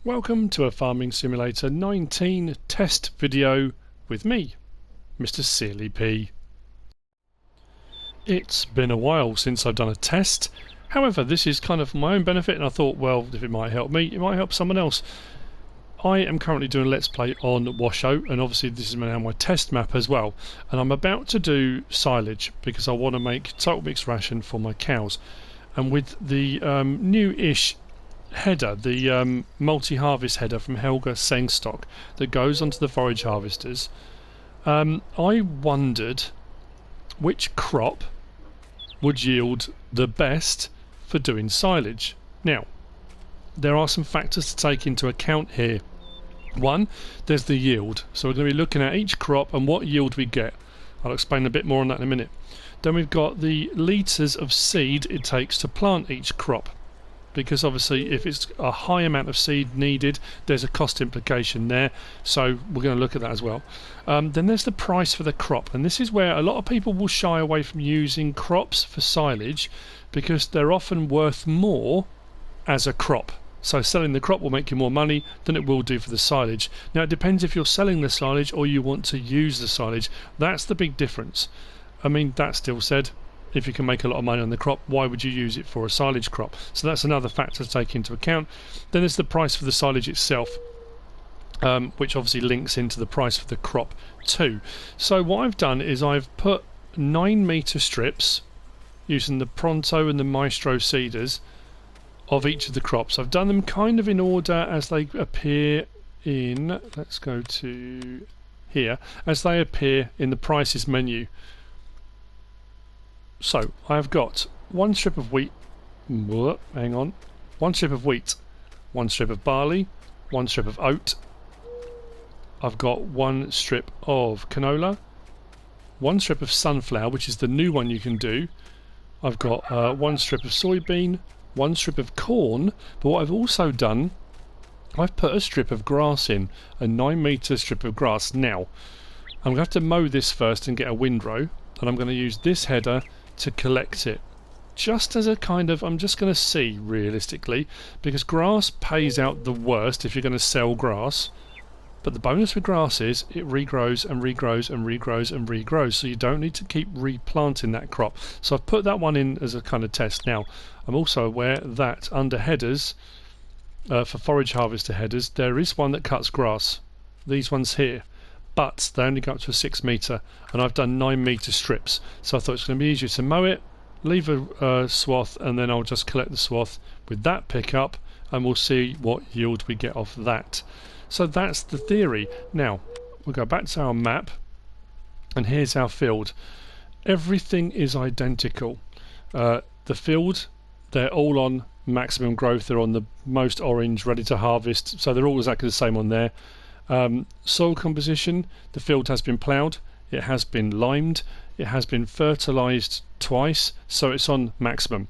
Welcome to a Farming Simulator 19 test video with me, MrSealyp. It's been a while since I've done a test. However, this is kind of for my own benefit, and I thought, well, if it might help me, it might help someone else. I am currently doing a Let's Play on Washoe, and obviously this is now my test map as well. And I'm about to do silage because I want to make total mixed ration for my cows. And with the new-ish header, the multi-harvest header from Holger Sengstock that goes onto the forage harvesters, I wondered which crop would yield the best for doing silage. Now, there are some factors to take into account here. One, there's the yield. So we're going to be looking at each crop and what yield we get. I'll explain a bit more on that in a minute. Then we've got the litres of seed it takes to plant each crop, because obviously if it's a high amount of seed needed, there's a cost implication there, so we're going to look at that as well. Then there's the price for the crop, and this is where a lot of people will shy away from using crops for silage because they're often worth more as a crop. So selling the crop will make you more money than it will do for the silage. Now it depends if you're selling the silage or you want to use the silage. That's the big difference. I mean, that still said, if you can make a lot of money on the crop, why would you use it for a silage crop? So that's another factor to take into account. Then there's the price for the silage itself, which obviously links into the price for the crop too. So what I've done is I've put 9-metre strips using the Pronto and the Maestro seeders of each of the crops. I've done them kind of in order as they appear in, let's go to here, as they appear in the prices menu. So I've got one strip of wheat, one strip of wheat, one strip of barley, one strip of oat. I've got one strip of canola, one strip of sunflower, which is the new one you can do. I've got one strip of soybean, one strip of corn, but what I've also done, I've put a strip of grass in, a 9-metre strip of grass. Now, I'm going to have to mow this first and get a windrow, and I'm going to use this header to collect it. Just as a kind of, I'm just going to see realistically, because grass pays out the worst if you're going to sell grass. But the bonus with grass is it regrows and regrows and regrows and regrows, so you don't need to keep replanting that crop. So I've put that one in as a kind of test. Now, I'm also aware that under headers, for forage harvester headers, there is one that cuts grass. These ones here. But they only go up to a 6-metre, and I've done 9-metre strips. So I thought it's going to be easier to mow it, leave a swath, and then I'll just collect the swath with that pickup, and we'll see what yield we get off that. So that's the theory. Now, we'll go back to our map, and here's our field. Everything is identical. The field, they're all on maximum growth. They're on the most orange, ready to harvest, so they're all exactly the same on there. Soil composition, the field has been ploughed, it has been limed, it has been fertilised twice, so it's on maximum.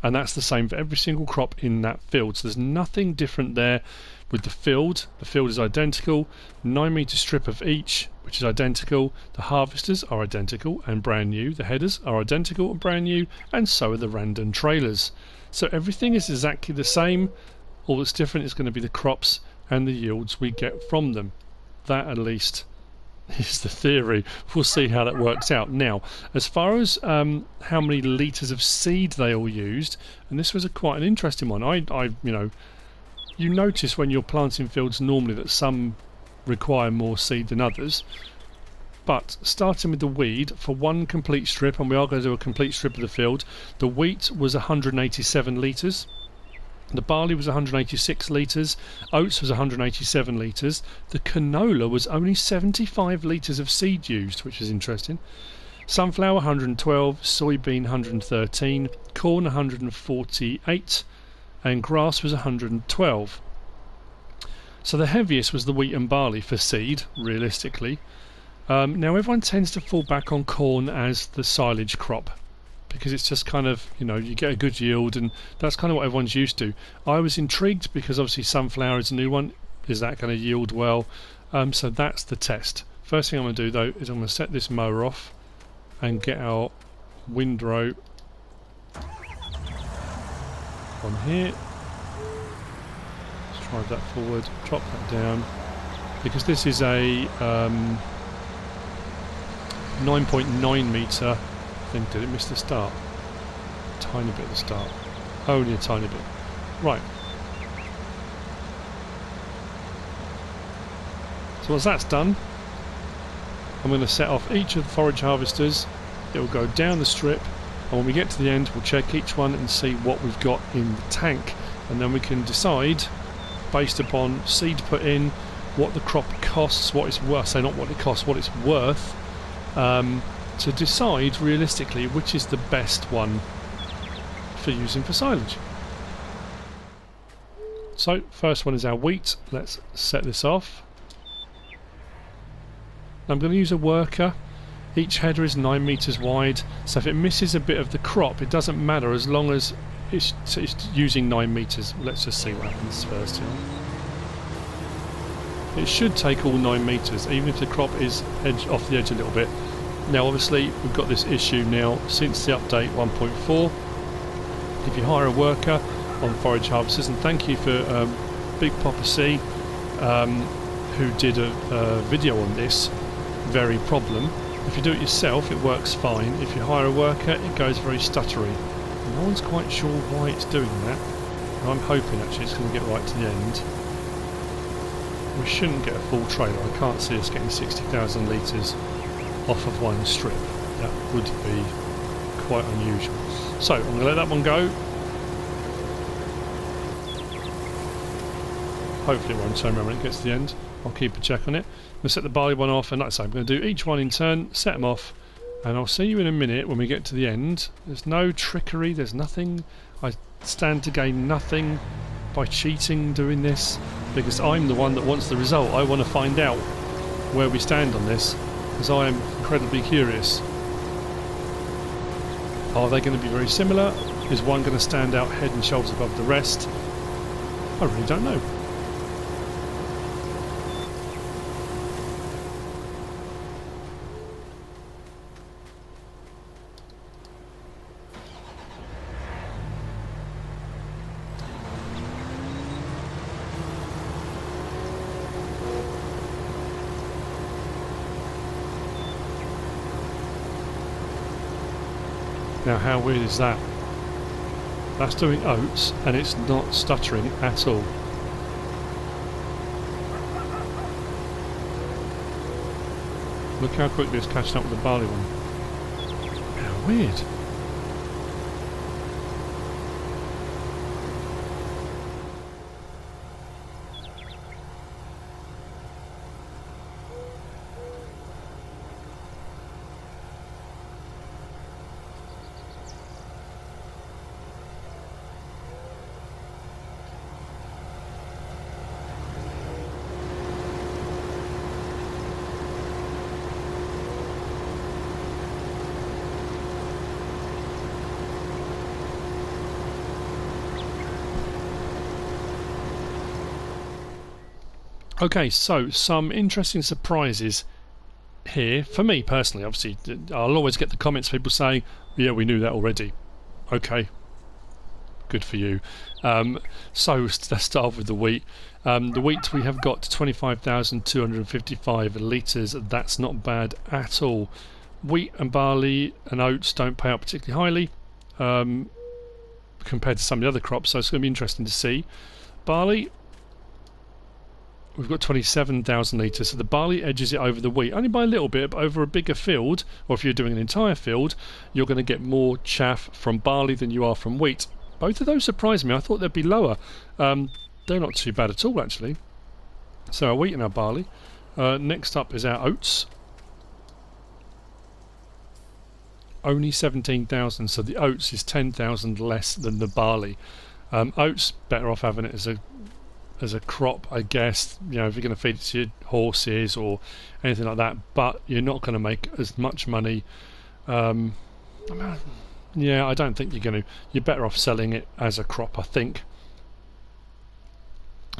And that's the same for every single crop in that field. So there's nothing different there with the field. The field is identical, 9-metre strip of each, which is identical. The harvesters are identical and brand new. The headers are identical and brand new, and so are the random trailers. So everything is exactly the same. All that's different is going to be the crops and the yields we get from them. That at least is the theory. We'll see how that works out. Now, as far as how many litres of seed they all used, and this was quite an interesting one. You notice when you're planting fields normally that some require more seed than others. But starting with the weed, for one complete strip, and we are going to do a complete strip of the field, the wheat was 187 litres. The barley was 186 litres, oats was 187 litres, the canola was only 75 litres of seed used, which is interesting. Sunflower 112, soybean 113, corn 148, and grass was 112. So the heaviest was the wheat and barley for seed, realistically. Now everyone tends to fall back on corn as the silage crop, because it's just kind of, you get a good yield, and that's kind of what everyone's used to. I was intrigued because obviously sunflower is a new one. Is that going to yield well? So that's the test. First thing I'm going to do though is I'm going to set this mower off and get our windrow on here. Let's drive that forward, drop that down, because this is a 9.9 metre thing. Did it miss the start? A tiny bit at the start. Only a tiny bit. Right. So once that's done, I'm going to set off each of the forage harvesters. It will go down the strip, and when we get to the end we'll check each one and see what we've got in the tank, and then we can decide based upon seed put in, what the crop costs, what it's worth, say not what it costs, what it's worth, to decide realistically which is the best one for using for silage. So first one is our wheat. Let's set this off. I'm going to use a worker. Each header is 9 metres wide, so if it misses a bit of the crop it doesn't matter as long as it's using 9 metres. Let's just see what happens first here. It should take all 9 metres, even if the crop is off the edge a little bit. Now obviously we've got this issue now since the update 1.4. If you hire a worker on forage harvesters, and thank you for Big Papa C who did a video on this very problem. If you do it yourself it works fine. If you hire a worker it goes very stuttery. No one's quite sure why it's doing that. I'm hoping actually it's going to get right to the end. We shouldn't get a full trailer. I can't see us getting 60,000 litres off of one strip. That would be quite unusual. So I'm going to let that one go. Hopefully it won't turn around when it gets to the end. I'll keep a check on it. I'm going to set the barley one off, and like I say, I'm going to do each one in turn, set them off, and I'll see you in a minute when we get to the end. There's no trickery, there's nothing. I stand to gain nothing by cheating doing this, because I'm the one that wants the result. I want to find out where we stand on this, because I am incredibly curious. Are they going to be very similar? Is one going to stand out head and shoulders above the rest? I really don't know. Now how weird is that? That's doing oats and it's not stuttering at all. Look how quickly it's catching up with the barley one. How weird. Okay, so some interesting surprises here for me personally. Obviously, I'll always get the comments people say, "Yeah, we knew that already." Okay, good for you. So let's start off with the wheat. The wheat we have got 25,255 litres. That's not bad at all. Wheat and barley and oats don't pay out particularly highly compared to some of the other crops, so it's going to be interesting to see. Barley, we've got 27,000 litres, so the barley edges it over the wheat, only by a little bit, but over a bigger field, or if you're doing an entire field, you're going to get more chaff from barley than you are from wheat. Both of those surprised me. I thought they'd be lower. They're not too bad at all, actually. So our wheat and our barley. Next up is our oats. Only 17,000, so the oats is 10,000 less than the barley. Oats, better off having it as a crop, I guess, you know, if you're going to feed it to your horses or anything like that, but you're not going to make as much money. Yeah, I don't think you're going to. You're better off selling it as a crop, I think.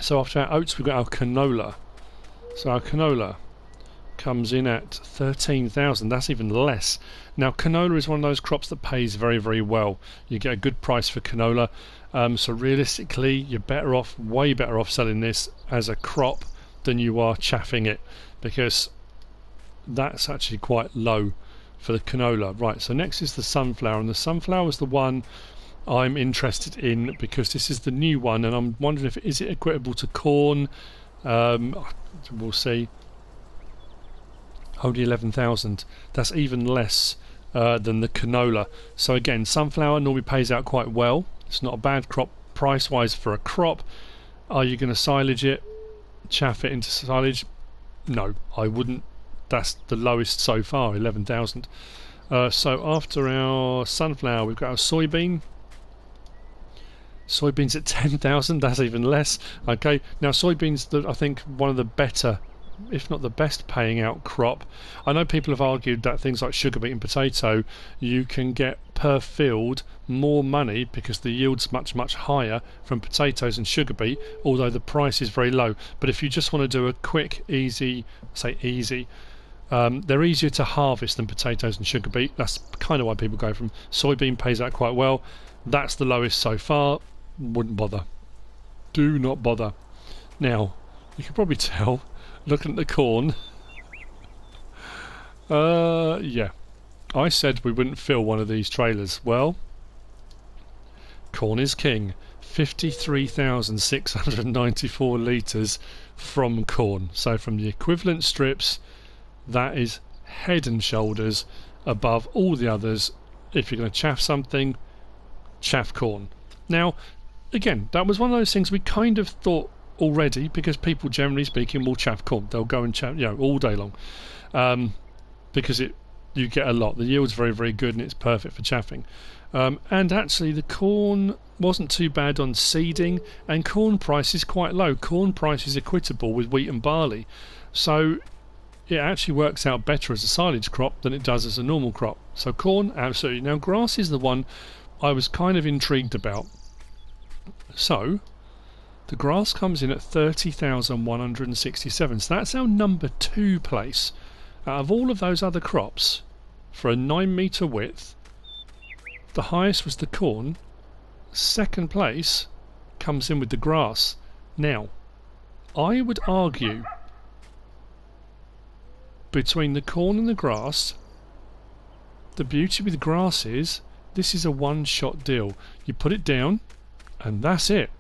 So after our oats we've got our canola. So our canola comes in at 13,000. That's even less. Now canola is one of those crops that pays very, very well. You get a good price for canola, so realistically you're better off, way better off selling this as a crop than you are chaffing it, because that's actually quite low for the canola. Right, so next is the sunflower, and the sunflower is the one I'm interested in because this is the new one, and I'm wondering if is it equitable to corn. We'll see. Only 11,000. That's even less than the canola. So again, sunflower normally pays out quite well. It's not a bad crop price wise for a crop. Are you going to silage it, chaff it into silage? No, I wouldn't. That's the lowest so far, 11,000. So after our sunflower, we've got our soybean. Soybeans at 10,000. That's even less. Okay, now soybeans, I think one of the better, if not the best paying out crop. I know people have argued that things like sugar beet and potato, you can get per field more money because the yield's much higher from potatoes and sugar beet, although the price is very low. But if you just want to do a quick, easy, they're easier to harvest than potatoes and sugar beet. That's kind of why people go from soybean. Pays out quite well. That's the lowest so far. Wouldn't bother. Do not bother. Now, you can probably tell, looking at the corn. Yeah. I said we wouldn't fill one of these trailers. Well, corn is king. 53,694 litres from corn. So from the equivalent strips, that is head and shoulders above all the others. If you're going to chaff something, chaff corn. Now, again, that was one of those things we kind of thought already, because people generally speaking will chaff corn. They'll go and chaff, all day long, because you get a lot. The yield's very, very good and it's perfect for chaffing. And actually the corn wasn't too bad on seeding, and corn price is quite low. Corn price is equitable with wheat and barley, so it actually works out better as a silage crop than it does as a normal crop. So corn, absolutely. Now grass is the one I was kind of intrigued about. So the grass comes in at 30,167. So that's our number 2 place out of all of those other crops. For a 9-metre width, the highest was the corn. Second place comes in with the grass. Now, I would argue between the corn and the grass, the beauty with the grass is this is a one-shot deal. You put it down and that's it.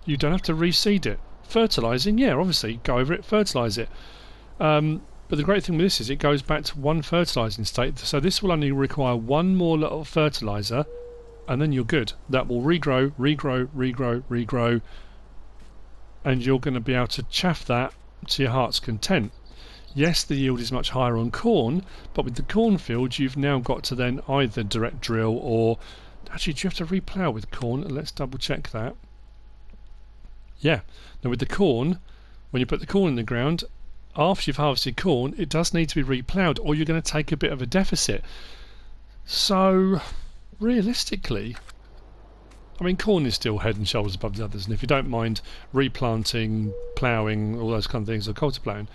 You don't have to reseed it. Fertilising, yeah, obviously, go over it, fertilise it. But the great thing with this is it goes back to one fertilising state, so this will only require one more little fertiliser and then you're good. That will regrow, and you're going to be able to chaff that to your heart's content. Yes, the yield is much higher on corn, but with the cornfield you've now got to then either direct drill or... Actually, do you have to replough with corn? Let's double check that. Yeah. Now with the corn, when you put the corn in the ground, after you've harvested corn, it does need to be reploughed, or you're going to take a bit of a deficit. So, realistically, I mean, corn is still head and shoulders above the others, and if you don't mind replanting, ploughing, all those kind of things, or cultivating,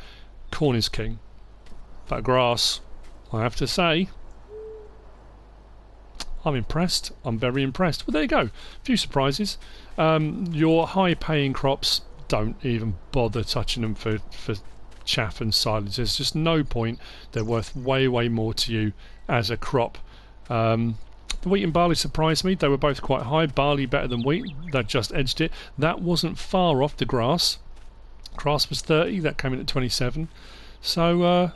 corn is king. But grass, I have to say, I'm impressed. I'm very impressed. Well, there you go. A few surprises. Your high-paying crops, don't even bother touching them for chaff and silage. There's just no point. They're worth way, way more to you as a crop. The wheat and barley surprised me. They were both quite high. Barley better than wheat. That just edged it. That wasn't far off the grass. Grass was 30. That came in at 27. So,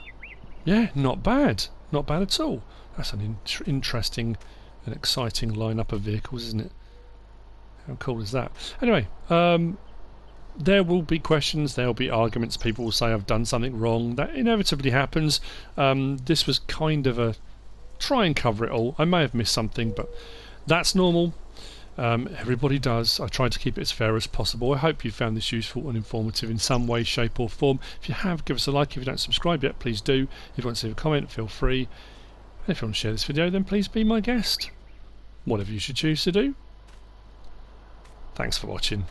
yeah, not bad. Not bad at all. That's an interesting... an exciting lineup of vehicles, isn't it? How cool is that? Anyway, there will be questions, there will be arguments. People will say I've done something wrong. That inevitably happens. This was kind of a try and cover it all. I may have missed something, but that's normal. Everybody does. I tried to keep it as fair as possible. I hope you found this useful and informative in some way, shape or form. If you have, give us a like. If you don't subscribe yet, please do. If you want to leave a comment, feel free. And if you want to share this video, then please be my guest. Whatever you should choose to do. Thanks for watching.